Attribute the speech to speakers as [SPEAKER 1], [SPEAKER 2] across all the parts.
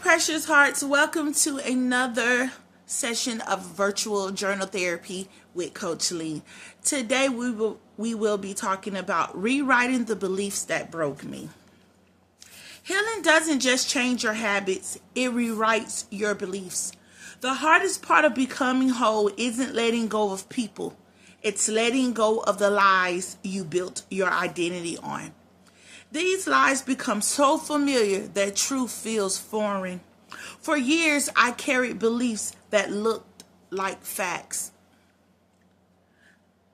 [SPEAKER 1] precious hearts. Welcome to another session of virtual journal therapy with Coach Lee. Today we will be talking about rewriting the beliefs that broke me. Healing doesn't just change your habits, it rewrites your beliefs. The hardest part of becoming whole isn't letting go of people. It's letting go of the lies you built your identity on. These lies become so familiar that truth feels foreign. For years, I carried beliefs that looked like facts.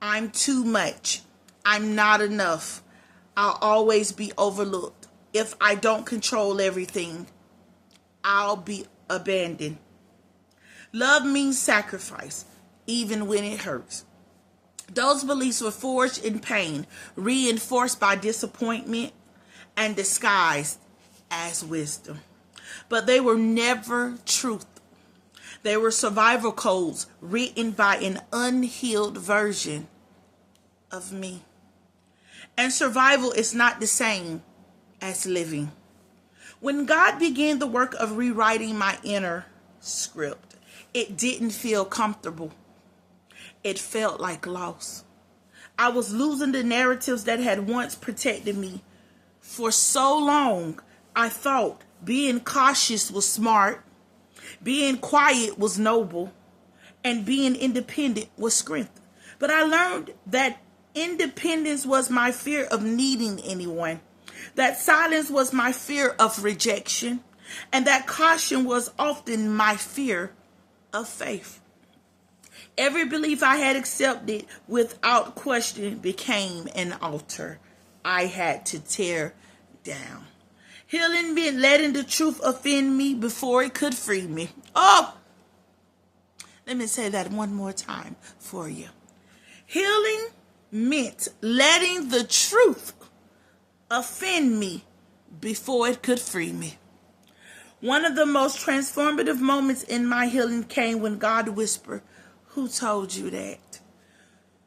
[SPEAKER 1] I'm too much. I'm not enough. I'll always be overlooked. If I don't control everything, I'll be abandoned. Love means sacrifice, even when it hurts. Those beliefs were forged in pain, reinforced by disappointment, and disguised as wisdom. But they were never truth. They were survival codes written by an unhealed version of me. And survival is not the same as living. When God began the work of rewriting my inner script, it didn't feel comfortable. It felt like loss. I was losing the narratives that had once protected me. For so long, I thought being cautious was smart, being quiet was noble, and being independent was strength. But I learned that independence was my fear of needing anyone, that silence was my fear of rejection, and that caution was often my fear of faith. Every belief I had accepted without question became an altar I had to tear down. Healing meant letting the truth offend me before it could free me. Oh, let me say that one more time for you. Healing meant letting the truth offend me before it could free me. One of the most transformative moments in my healing came when God whispered, "Who told you that?"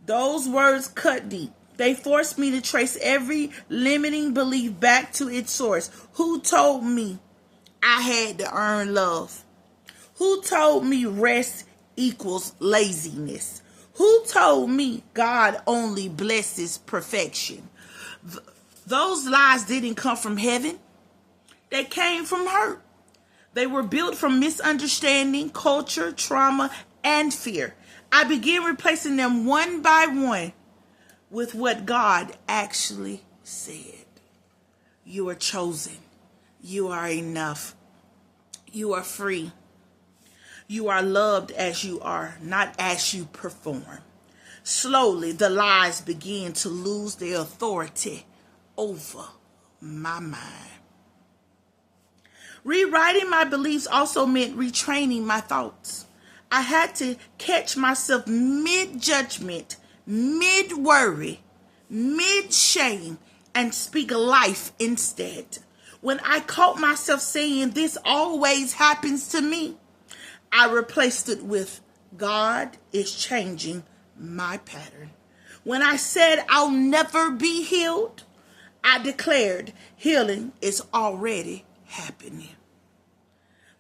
[SPEAKER 1] Those words cut deep. They forced me to trace every limiting belief back to its source. Who told me I had to earn love? Who told me rest equals laziness? Who told me God only blesses perfection? Those lies didn't come from heaven. They came from hurt. They were built from misunderstanding, culture, trauma, and fear. I began replacing them one by one with what God actually said. You are chosen. You are enough. You are free. You are loved as you are, not as you perform. Slowly, the lies began to lose their authority over my mind. Rewriting my beliefs also meant retraining my thoughts. I had to catch myself mid-judgment, mid-worry, mid-shame, and speak life instead. When I caught myself saying, "This always happens to me," I replaced it with, "God is changing my pattern." When I said, "I'll never be healed," I declared, "Healing is already happening."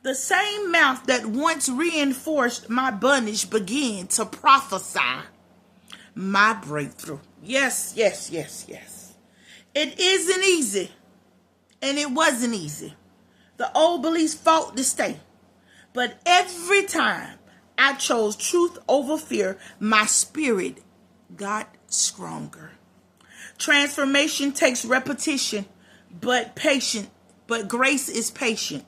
[SPEAKER 1] The same mouth that once reinforced my bondage began to prophesy my breakthrough. Yes. It isn't easy, and it wasn't easy. The old beliefs fought to stay. But every time I chose truth over fear, my spirit got stronger. Transformation takes repetition, but grace is patient.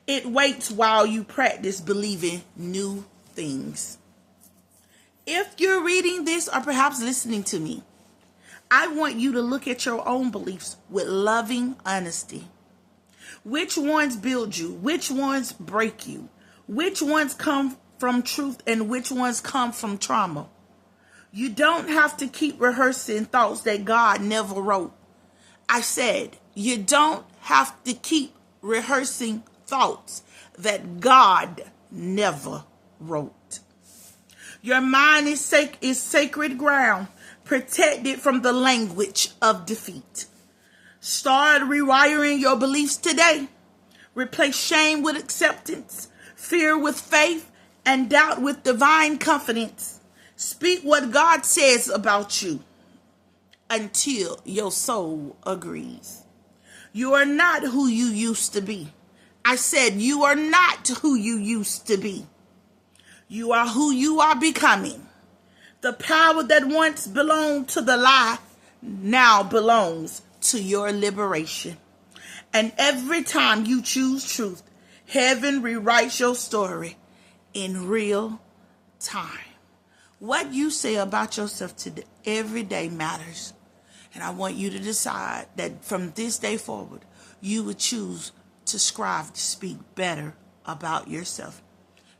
[SPEAKER 1] It waits while you practice believing new things. If you're reading this or perhaps listening to me, I want you to look at your own beliefs with loving honesty. Which ones build you? Which ones break you? Which ones come from truth and which ones come from trauma? You don't have to keep rehearsing thoughts that God never wrote. I said, you don't have to keep rehearsing thoughts that God never wrote. Your mind is sacred ground, protected from the language of defeat. Start rewiring your beliefs today. Replace shame with acceptance, fear with faith, and doubt with divine confidence. Speak what God says about you until your soul agrees. You are not who you used to be. I said you are not who you used to be. You are who you are becoming. The power that once belonged to the lie now belongs to your liberation. And every time you choose truth, heaven rewrites your story in real time. What you say about yourself today, every day matters. And I want you to decide that from this day forward, you would choose to strive to speak better about yourself.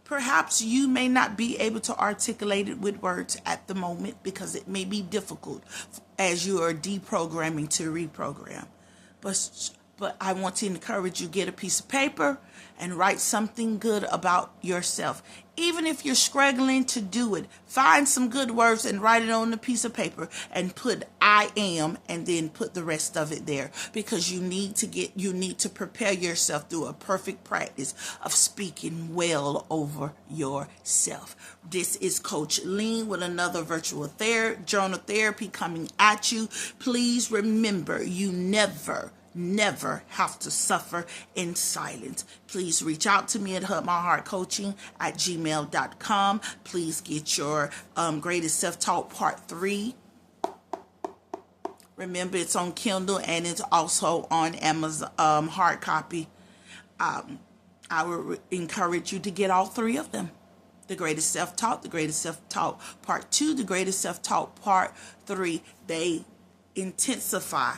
[SPEAKER 1] Perhaps you may not be able to articulate it with words at the moment because it may be difficult as you are deprogramming to reprogram. But I want to encourage you, get a piece of paper and write something good about yourself. Even if you're struggling to do it, find some good words and write it on a piece of paper and put I am and then put the rest of it there, because you need to prepare yourself through a perfect practice of speaking well over yourself. This is Coach Lean with another virtual journal therapy coming at you. Please remember, you never have to suffer in silence. Please reach out to me at hugmyheartcoaching@gmail.com. Please get your Greatest Self-Taught Part 3. Remember, it's on Kindle and it's also on Amazon hard copy. I would encourage you to get all 3 of them. The Greatest Self-Taught, the Greatest Self-Taught Part 2, the Greatest Self-Taught Part 3. They intensify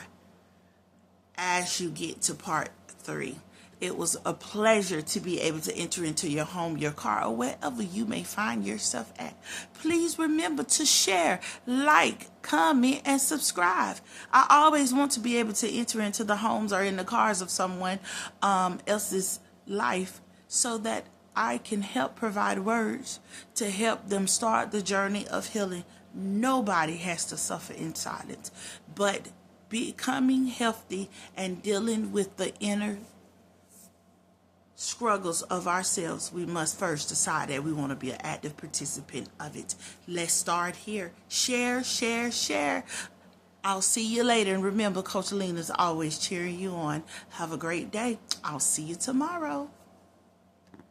[SPEAKER 1] as you get to Part 3. It was a pleasure to be able to enter into your home, your car, or wherever you may find yourself at. Please remember to share, like, comment, and subscribe. I always want to be able to enter into the homes or in the cars of someone else's life so that I can help provide words to help them start the journey of healing. Nobody has to suffer in silence, but becoming healthy and dealing with the inner struggles of ourselves, we must first decide that we want to be an active participant of it. Let's start here. Share. I'll see you later. And remember, Coach Lean is always cheering you on. Have a great day. I'll see you tomorrow.